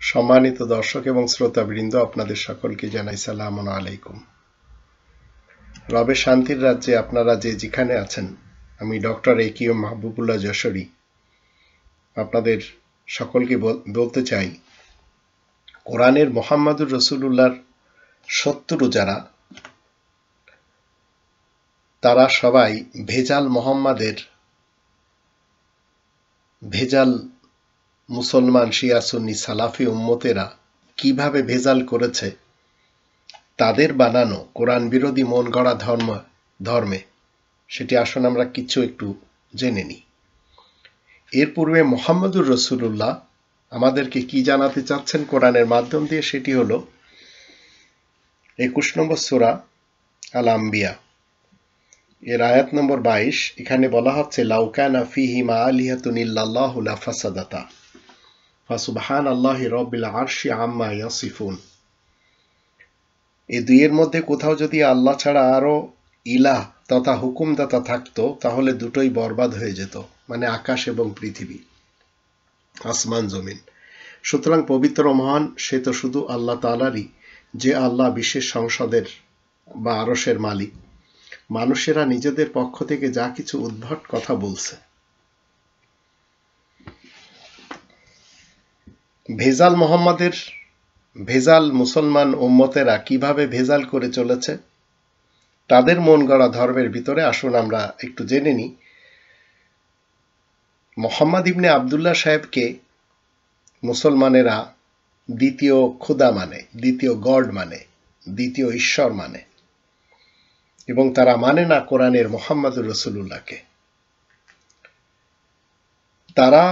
সম্মানিত দর্শক এবং শ্রোতাবৃন্দ, আপনাদের সকলকে জানাই সালাম আলাইকুম। রবের শান্তির রাজ্যে আপনারা যে যেখানে আছেন, আমি ডক্টর একিউম মাহবুবুল্লাহ যশোরী আপনাদের সকলকে বলতে চাই, কোরআনের মুহাম্মদুর রাসূলুল্লাহর শত্রু যারা, তারা সবাই ভেজাল মোহাম্মদের ভেজাল মুসলমান শিয়া সুন্নি সালাফি উম্মতেরা কিভাবে ভেজাল করেছে তাদের বানানো কোরআন বিরোধী মন গড়া ধর্মে, সেটি আসুন আমরা একটু জেনে নিই। এর পূর্বে মুহাম্মদুর রাসূলুল্লাহ আমাদেরকে কি জানাতে চাচ্ছেন কোরআনের মাধ্যম দিয়ে, সেটি হলো 21 নম্বর সূরা আল আম্বিয়া এর আয়াত নম্বর 22। এখানে বলা হচ্ছে, লাউ কানা ফীহিমা আলিহাতুন ইল্লাল্লাহু লাফাসাদাতা ফাসুবহানাল্লাহি রাব্বিল আরশি আম্মা ইয়াসিফুন। এই দুইয়ের মধ্যে কোথাও যদি আল্লাহ ছাড়া আরো ইলাহ তথা হুকুমদাতা থাকতো, তাহলে দুটোই বরবাদ হয়ে যেত, মানে আকাশ এবং পৃথিবী, আসমান জমিন। সুতরাং পবিত্র মহান সে তো শুধু আল্লাহ তাআলারই, যে আল্লাহ বিশেষ সংসদের বা আরশের মালিক। মানুষেরা নিজেদের পক্ষ থেকে যা কিছু উদ্ভট কথা বলছে, ভেজাল মোহাম্মদের ভেজাল মুসলমান উম্মতেরা কিভাবে ভেজাল করে চলেছে তাদের মন গড়া ধর্মের ভিতরে, আসুন আমরা একটু জেনে নিই। মোহাম্মদ ইবনে আবদুল্লাহ সাহেবকে মুসলমানেরা দ্বিতীয় খুদা মানে, দ্বিতীয় গড মানে, দ্বিতীয় ঈশ্বর মানে, এবং তারা মানে না কোরআনের মুহাম্মদুর রাসূলুল্লাহকে। তারা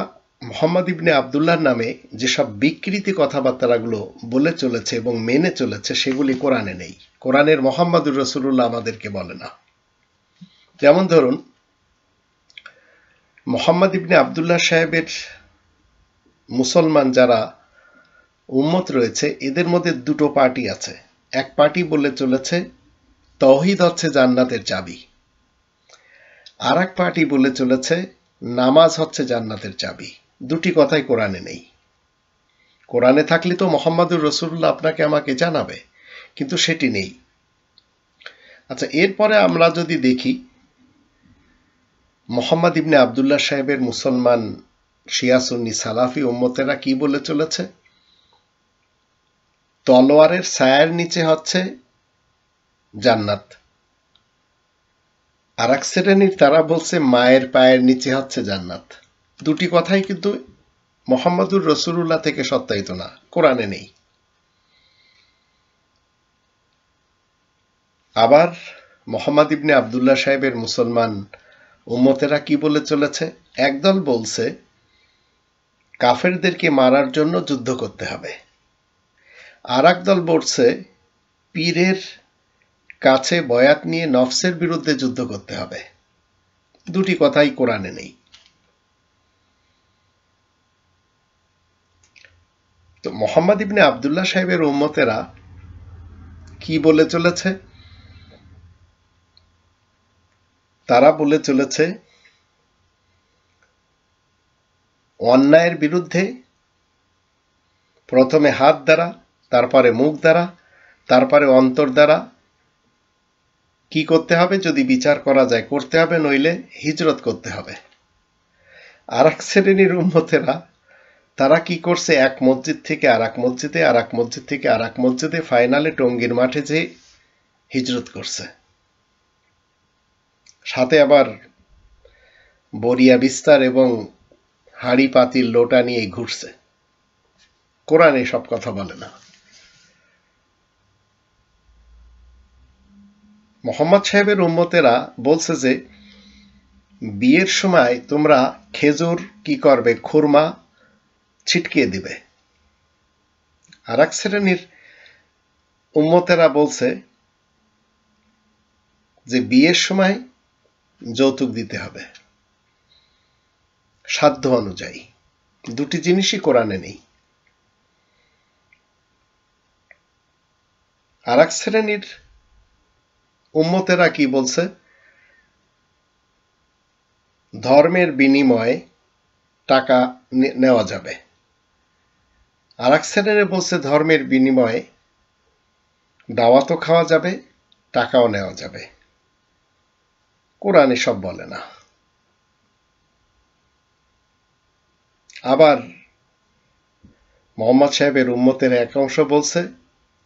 মোহাম্মদ ইবনে আবদুল্লাহর নামে যেসব বিকৃতি কথাবার্তাগুলো বলে চলেছে এবং মেনে চলেছে, সেগুলি কোরআনে নেই, কোরআনের মুহাম্মদুর রাসূলুল্লাহ আমাদেরকে বলে না। যেমন ধরুন, মোহাম্মদ ইবনে আবদুল্লাহ সাহেবের মুসলমান যারা উম্মত রয়েছে, এদের মধ্যে দুটো পার্টি আছে। এক পার্টি বলে চলেছে তাওহীদ হচ্ছে জান্নাতের চাবি, আর এক পার্টি বলে চলেছে নামাজ হচ্ছে জান্নাতের চাবি। দুটি কথাই কোরআনে নেই। কোরআনে থাকলে তো মুহাম্মদুর রাসূলুল্লাহ আপনাকে আমাকে জানাবে, কিন্তু সেটি নেই। আচ্ছা, এরপরে আমরা যদি দেখি, মোহাম্মদ ইবনে আবদুল্লাহ সাহেবের মুসলমান শিয়া সুন্নি সালাফি উম্মতেরা কি বলে চলেছে, তলোয়ারের ছায়ার নিচে হচ্ছে জান্নাত। আর এক শ্রেণীর তারা বলছে মায়ের পায়ের নিচে হচ্ছে জান্নাত। দুটি কথাই কিন্তু মুহাম্মদুর রাসূলুল্লাহ থেকে সত্যায়িত না, কোরআনে নেই। আবার মোহাম্মদ ইবনে আবদুল্লাহ সাহেবের মুসলমান উম্মতেরা কি বলে চলেছে, একদল বলছে কাফেরদেরকে মারার জন্য যুদ্ধ করতে হবে, আর একদল বলছে পীরের কাছে বয়াত নিয়ে নফসের বিরুদ্ধে যুদ্ধ করতে হবে। দুটি কথাই কোরআনে নেই। তো মোহাম্মদ ইবনে আবদুল্লাহ সাহেবের উম্মতেরা কি বলে চলেছে, তারা বলে চলেছে অন্যায়ের বিরুদ্ধে প্রথমে হাত দ্বারা, তারপরে মুখ দ্বারা, তারপরে অন্তর দ্বারা কি করতে হবে, যদি বিচার করা যায় করতে হবে, নইলে হিজরত করতে হবে। আর এক শ্রেণীর উম্মতেরা তারা কি করছে, এক মসজিদ থেকে আর এক মসজিদে, আর এক মসজিদ থেকে আর এক মসজিদে, ফাইনালে টঙ্গীর মাঠে যে হিজরত করছে, সাথে আবার বরিয়া বিস্তার এবং হাড়ি পাতিল লোটা নিয়ে ঘুরছে। কোরআন সব কথা বলে না। মোহাম্মদ সাহেবের উম্মতেরা বলছে যে বিয়ের সময় তোমরা খেজুর কি করবে, খুরমা ছিটকিয়ে দিবে। আর এক শ্রেণীর উম্মতেরা বলছে যে বিয়ের সময় যৌতুক দিতে হবে সাধ্য অনুযায়ী। দুটি জিনিসই কোরআনে নেই। আর এক শ্রেণীর উম্মতেরা কি বলছে, ধর্মের বিনিময়ে টাকা নেওয়া যাবে। আর এক শ্রেণীর বলছে ধর্মের বিনিময়ে দাওয়াতও খাওয়া যাবে, টাকাও নেওয়া যাবে। কোরআনে সব বলে না। আবার মোহাম্মদ সাহেবের উম্মতের এক অংশ বলছে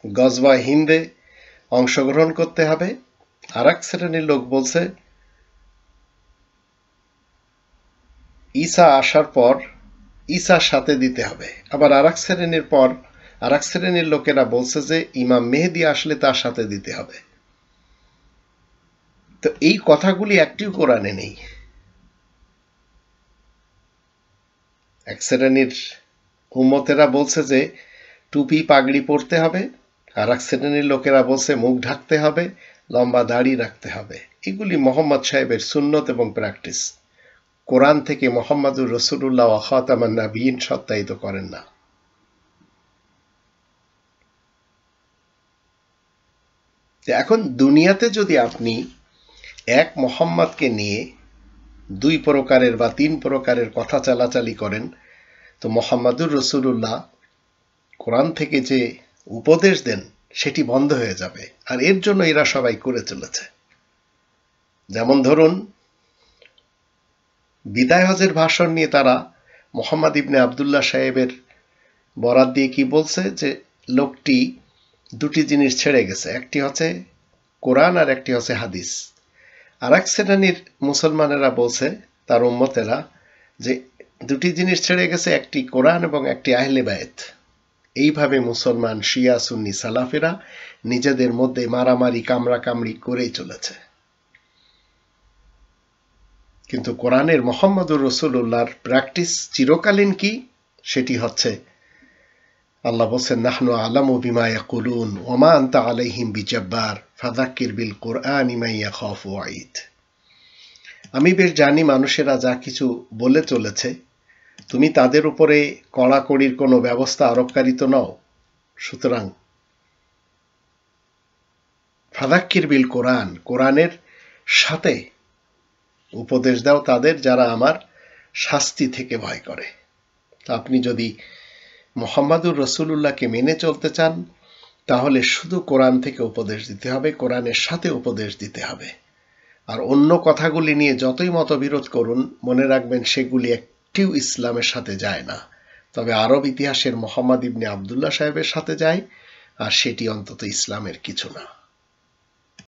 গজওয়া হিন্দে অংশগ্রহণ করতে হবে। আর এক শ্রেণীর লোক বলছে ঈসা আসার পর ঈসার সাথে দিতে হবে। আবার আর এক শ্রেণীর লোকেরা বলছে যে ইমাম মেহেদী আসলে তার সাথে দিতে হবে। তো এই কথাগুলি একটিও কোরআনে নেই। এক শ্রেণীর উম্মতেরা বলছে যে টুপি পাগড়ি পরতে হবে, আর এক শ্রেণীর লোকেরা বলছে মুখ ঢাকতে হবে, লম্বা দাড়ি রাখতে হবে। এগুলি মোহাম্মদ সাহেবের সুন্নত এবং প্র্যাকটিস। কোরআন থেকে মোহাম্মদুর রসুল্লাহ ওয়া খাতামান নাবিয়্যিন সত্যায়িত করেন না। এখন দুনিয়াতে যদি আপনি এক মোহাম্মদকে নিয়ে দুই প্রকারের বা তিন প্রকারের কথা চালাচালি করেন, তো মোহাম্মদুর রসুল্লাহ কোরআন থেকে যে উপদেশ দেন সেটি বন্ধ হয়ে যাবে। আর এর জন্য এরা সবাই করে চলেছে। যেমন ধরুন, বিদায় হজের ভাষণ নিয়ে তারা মোহাম্মদ ইবনে আবদুল্লাহ সাহেবের বরাত দিয়ে কি বলছে যে লোকটি দুটি জিনিস ছেড়ে গেছে, একটি হচ্ছে কোরআন আর একটি হচ্ছে হাদিস। আর এক শ্রেণীর মুসলমানেরা বলছে, তার উম্মতেরা, যে দুটি জিনিস ছেড়ে গেছে, একটি কোরআন এবং একটি আহলে বায়েত। এইভাবে মুসলমান শিয়া সুন্নি সালাফেরা নিজেদের মধ্যে মারামারি কামড়াকামড়ি করেই চলেছে। কিন্তু কোরআনের মোহাম্মদুর রসুল্লাহর প্র্যাকটিস চিরকালীন কি, সেটি হচ্ছে আল্লাহ বলছেন নাহনু আলামু বিমা ইয়াকুলুন ওয়া মা আনতা আলাইহিম বিজাব্বার ফাযাক্কির বিল কুরআনি মান ইয়াখাফু ওয়াঈদ। আমি বেশ জানি মানুষেরা যা কিছু বলে চলেছে, তুমি তাদের উপরে কড়াকড়ির কোনো ব্যবস্থা আরোপকারী তো নও। সুতরাং ফাযাক্কির বিল কোরআন, কোরআনের সাথে উপদেশ দাও তাদের যারা আমার শাস্তি থেকে ভয় করে। আপনি যদি মোহাম্মদুর রসুল্লাহকে মেনে চলতে চান, তাহলে শুধু কোরআন থেকে উপদেশ দিতে হবে, কোরআনের সাথে উপদেশ দিতে হবে। আর অন্য কথাগুলি নিয়ে যতই মতবিরোধ করুন, মনে রাখবেন সেগুলি একটিও ইসলামের সাথে যায় না। তবে আরব ইতিহাসের মোহাম্মদ ইবনে আবদুল্লাহ সাহেবের সাথে যায়, আর সেটি অন্তত ইসলামের কিছু না।